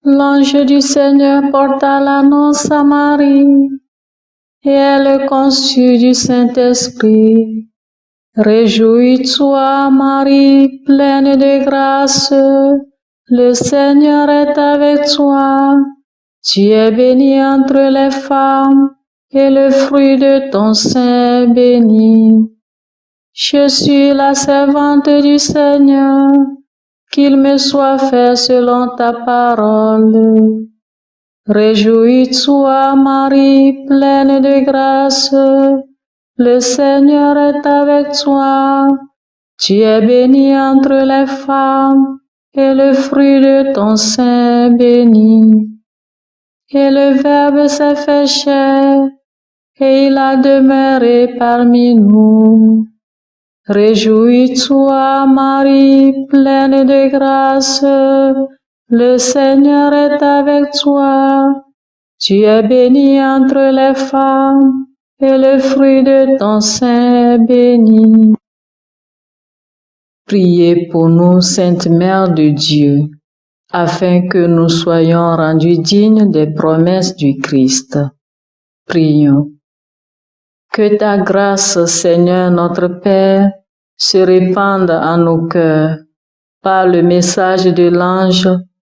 L'ange du Seigneur porta l'annonce à Marie, et elle conçut du Saint-Esprit. Réjouis-toi, Marie, pleine de grâce, le Seigneur est avec toi. Tu es bénie entre les femmes, et le fruit de ton sein est béni. Je suis la servante du Seigneur, qu'il me soit fait selon ta parole. Réjouis-toi, Marie, pleine de grâce, le Seigneur est avec toi. Tu es bénie entre les femmes, et le fruit de ton sein est béni. Et le Verbe s'est fait chair, et il a demeuré parmi nous. Réjouis-toi, Marie, pleine de grâce, le Seigneur est avec toi. Tu es bénie entre les femmes, et le fruit de ton sein est béni. Priez pour nous, Sainte Mère de Dieu, afin que nous soyons rendus dignes des promesses du Christ. Prions. Que ta grâce, Seigneur notre Père, se répande en nos cœurs. Par le message de l'ange,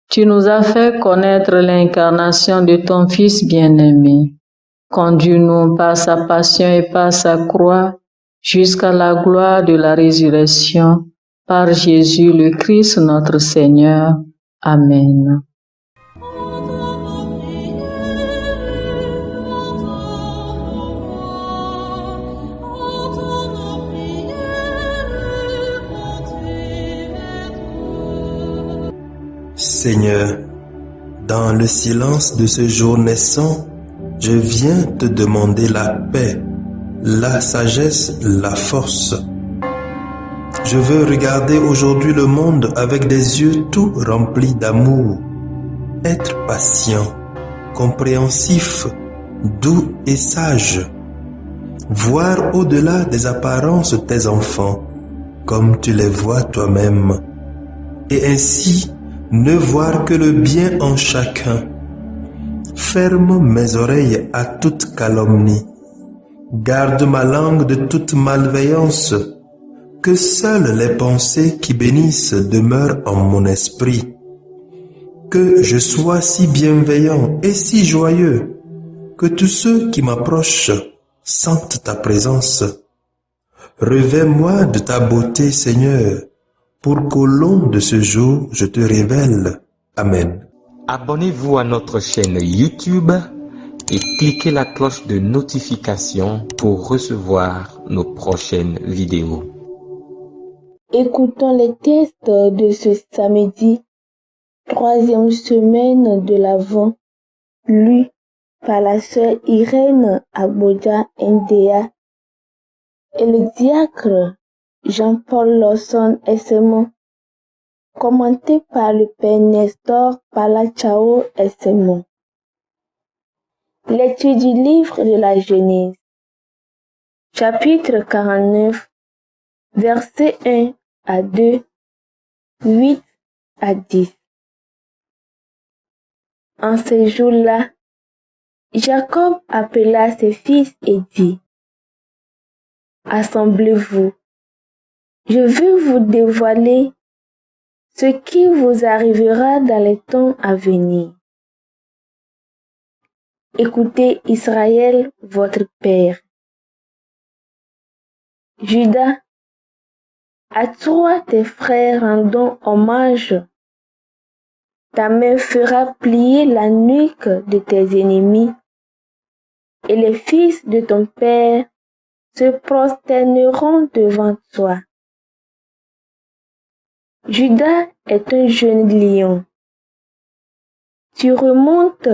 tu nous as fait connaître l'incarnation de ton Fils bien-aimé. Conduis-nous par sa passion et par sa croix jusqu'à la gloire de la résurrection, par Jésus le Christ notre Seigneur. Amen. Seigneur, dans le silence de ce jour naissant, je viens te demander la paix, la sagesse, la force. Je veux regarder aujourd'hui le monde avec des yeux tout remplis d'amour, être patient, compréhensif, doux et sage, voir au-delà des apparences tes enfants, comme tu les vois toi-même, et ainsi ne voir que le bien en chacun. Ferme mes oreilles à toute calomnie. Garde ma langue de toute malveillance. Que seules les pensées qui bénissent demeurent en mon esprit. Que je sois si bienveillant et si joyeux que tous ceux qui m'approchent sentent ta présence. Revêts-moi de ta beauté, Seigneur, pour qu'au long de ce jour, je te révèle. Amen. Abonnez-vous à notre chaîne YouTube et cliquez la cloche de notification pour recevoir nos prochaines vidéos. Écoutons les textes de ce samedi, 3e semaine de l'Avent, lu par la sœur Irène Abodia Ndea et le diacre Jean-Paul Lawson Essemon, commenté par le père Nestor Palachao Essemon. Lecture du livre de la Genèse, chapitre 49, versets 1 à 2, 8 à 10. En ces jours-là, Jacob appela ses fils et dit: Assemblez-vous, je veux vous dévoiler ce qui vous arrivera dans les temps à venir. Écoutez Israël, votre père. Judas, à toi tes frères rendons hommage. Ta main fera plier la nuque de tes ennemis, et les fils de ton père se prosterneront devant toi. Judas est un jeune lion. Tu remontes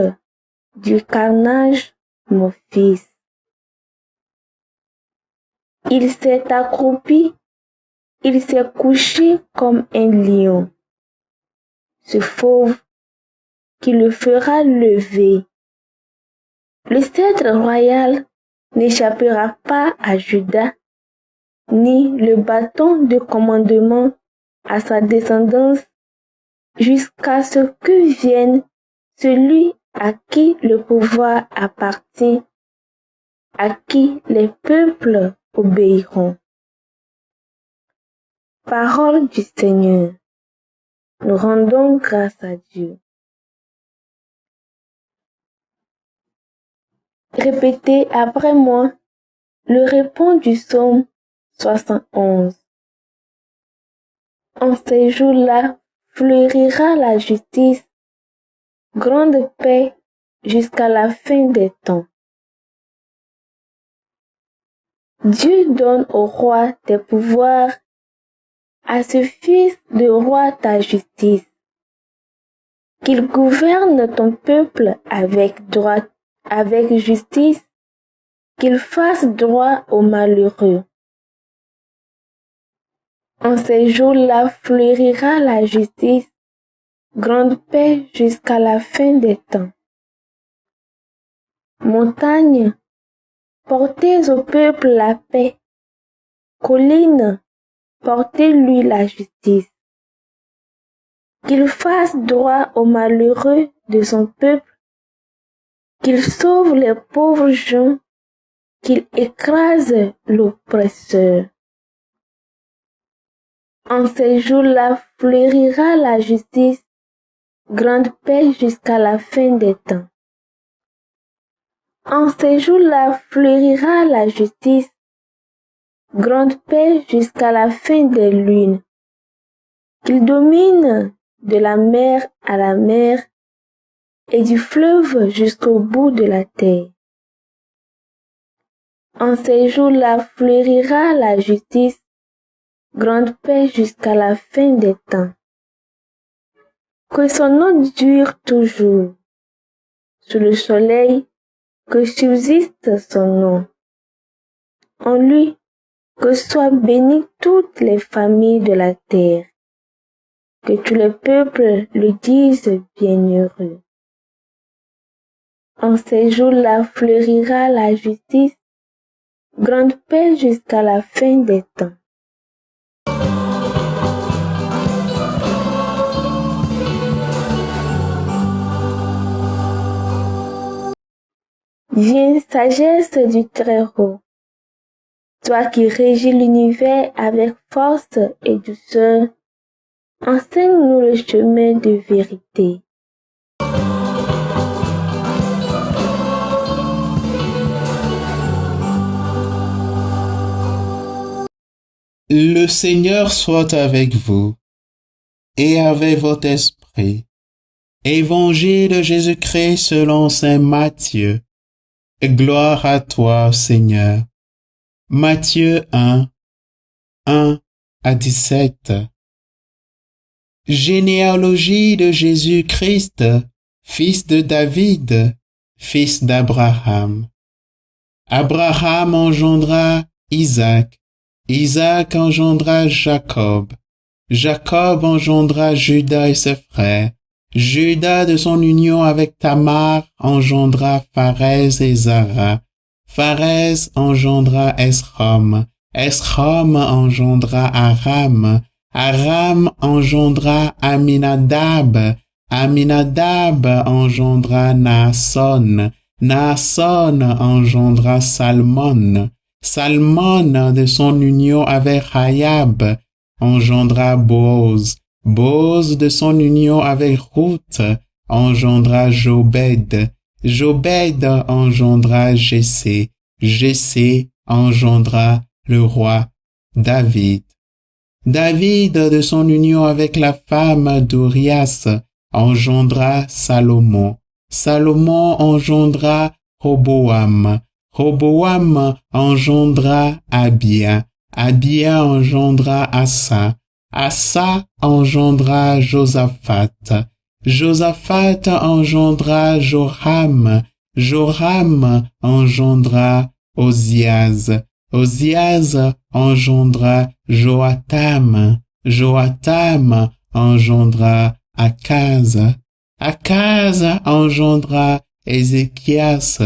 du carnage, mon fils. Il s'est accroupi, il s'est couché comme un lion. Ce fauve qui le fera lever. Le sceptre royal n'échappera pas à Juda, ni le bâton de commandement à sa descendance, jusqu'à ce que vienne celui à qui le pouvoir appartient, à qui les peuples obéiront. Parole du Seigneur. Nous rendons grâce à Dieu. Répétez après moi le refrain du psaume 71. En ces jours-là fleurira la justice, grande paix jusqu'à la fin des temps. Dieu donne au roi tes pouvoirs, à ce fils de roi ta justice, qu'il gouverne ton peuple avec droit, avec justice, qu'il fasse droit aux malheureux. En ces jours-là fleurira la justice, grande paix jusqu'à la fin des temps. Montagnes, portez au peuple la paix. Collines, portez-lui la justice. Qu'il fasse droit aux malheureux de son peuple, qu'il sauve les pauvres gens, qu'il écrase l'oppresseur. En ces jours-là fleurira la justice, grande paix jusqu'à la fin des temps. En ces jours-là fleurira la justice, grande paix jusqu'à la fin des lunes. Qu'il domine de la mer à la mer et du fleuve jusqu'au bout de la terre. En ces jours-là fleurira la justice, grande paix jusqu'à la fin des temps. Que son nom dure toujours. Sous le soleil, que subsiste son nom. En lui, que soient bénies toutes les familles de la terre. Que tous les peuples le disent bienheureux. En ces jours-là fleurira la justice, grande paix jusqu'à la fin des temps. Viens, sagesse du Très-Haut, toi qui régis l'univers avec force et douceur, enseigne-nous le chemin de vérité. Le Seigneur soit avec vous et avec votre esprit. Évangile de Jésus-Christ selon saint Matthieu. Gloire à toi, Seigneur. Matthieu 1, 1 à 17. Généalogie de Jésus-Christ, fils de David, fils d'Abraham. Abraham engendra Isaac. Isaac engendra Jacob. Jacob engendra Juda et ses frères. Juda de son union avec Tamar engendra Pharez et Zara. Pharez engendra Esrom. Esrom engendra Aram. Aram engendra Aminadab. Aminadab engendra Naasson. Naasson engendra Salmon. Salmon de son union avec Rahab engendra Boaz. Boaz de son union avec Ruth engendra Jobed. Jobed engendra Jessé. Jessé engendra le roi David. David de son union avec la femme d'Urias engendra Salomon. Salomon engendra Roboam. Roboam engendra Abia. Abia engendra Asa. Asa engendra Josaphat. Josaphat engendra Joram. Joram engendra Ozias. Osias engendra Joatam. Joatam engendra Akaz. Akaz engendra Ézéchias.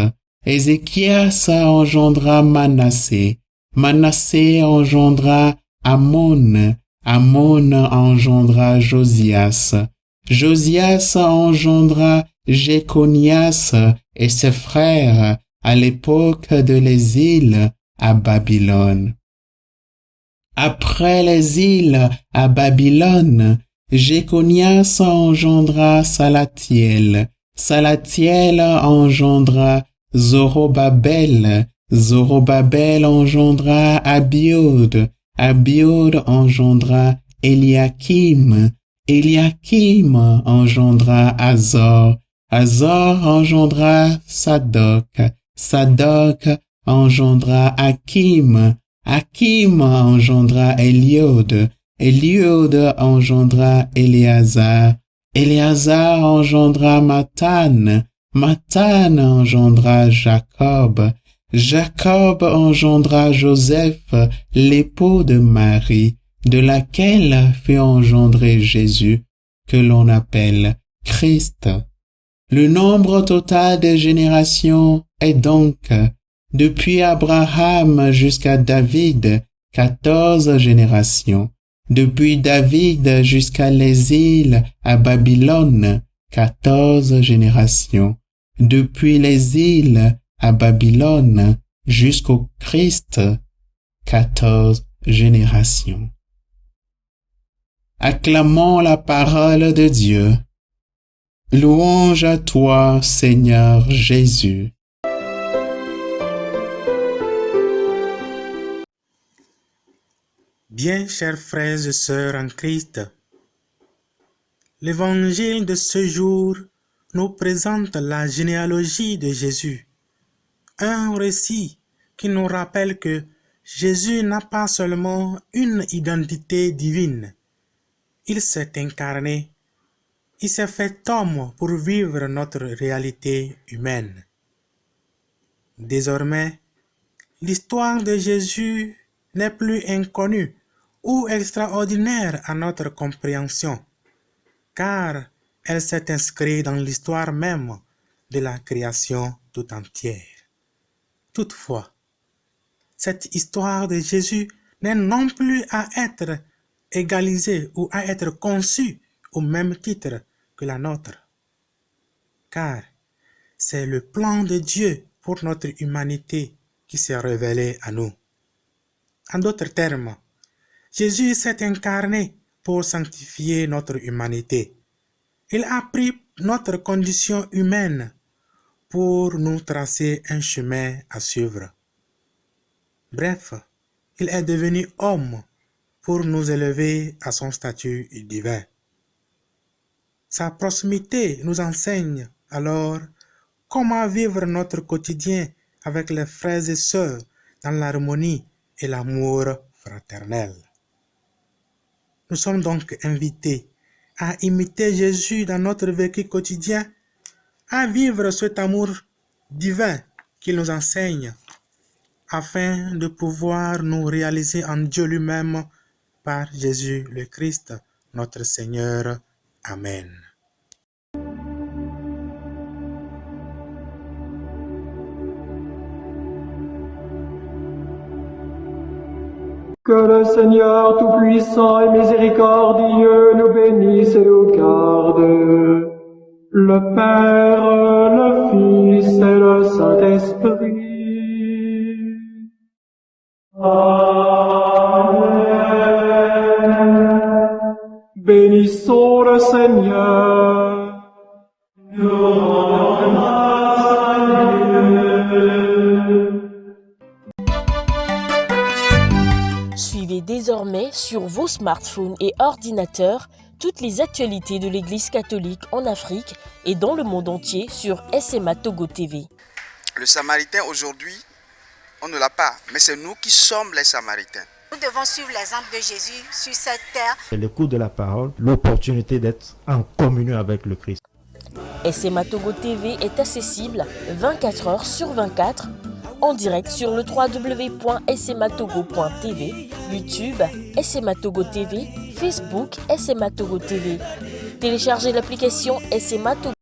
Ézéchias engendra Manassé. Manassé engendra Amon. Amon engendra Josias. Josias engendra Jéconias et ses frères à l'époque de l'exil à Babylone. Après l'exil à Babylone, Jéconias engendra Salatiel. Salatiel engendra Zorobabel. Zorobabel engendra Abiud. Abiud engendra Eliakim. Eliakim engendra Azor. Azor engendra Sadoc. Sadoc engendra Hakim. Hakim engendra Eliud. Eliud engendra Éléazar. Éléazar engendra Mathan. Mathan engendra Jacob. Jacob engendra Joseph, l'époux de Marie, de laquelle fut engendré Jésus, que l'on appelle Christ. Le nombre total des générations est donc, depuis Abraham jusqu'à David, 14 générations. Depuis David jusqu'à l'exil à Babylone, 14 générations. Depuis l'exil à Babylone jusqu'au Christ, 14 générations. Acclamons la parole de Dieu. Louange à toi, Seigneur Jésus. Bien, chers frères et sœurs en Christ, l'évangile de ce jour nous présente la généalogie de Jésus, un récit qui nous rappelle que Jésus n'a pas seulement une identité divine, il s'est incarné, il s'est fait homme pour vivre notre réalité humaine. Désormais, l'histoire de Jésus n'est plus inconnue ou extraordinaire à notre compréhension, car elle s'est inscrite dans l'histoire même de la création tout entière. Toutefois, cette histoire de Jésus n'est non plus à être égalisée ou à être conçue au même titre que la nôtre, car c'est le plan de Dieu pour notre humanité qui s'est révélé à nous. En d'autres termes, Jésus s'est incarné pour sanctifier notre humanité. Il a pris notre condition humaine pour nous tracer un chemin à suivre. Bref, il est devenu homme pour nous élever à son statut divin. Sa proximité nous enseigne alors comment vivre notre quotidien avec les frères et sœurs dans l'harmonie et l'amour fraternel. Nous sommes donc invités à imiter Jésus dans notre vécu quotidien, à vivre cet amour divin qu'il nous enseigne, afin de pouvoir nous réaliser en Dieu lui-même par Jésus le Christ, notre Seigneur. Amen. Que le Seigneur Tout-Puissant et Miséricordieux nous bénisse et nous garde, le Père, le Fils et le Saint-Esprit. Amen. Bénissons le Seigneur. Nous rendons grâce à Dieu. Suivez désormais sur vos smartphones et ordinateurs toutes les actualités de l'Église catholique en Afrique et dans le monde entier sur SMA Togo TV. Le Samaritain aujourd'hui, on ne l'a pas, mais c'est nous qui sommes les Samaritains. Nous devons suivre l'exemple de Jésus sur cette terre. L'écoute de la parole, l'opportunité d'être en communion avec le Christ. SMA Togo TV est accessible 24 heures sur 24 en direct sur le www.smatogo.tv, YouTube SMA Togo TV, Facebook SMA Togo TV. Téléchargez l'application SMA Togo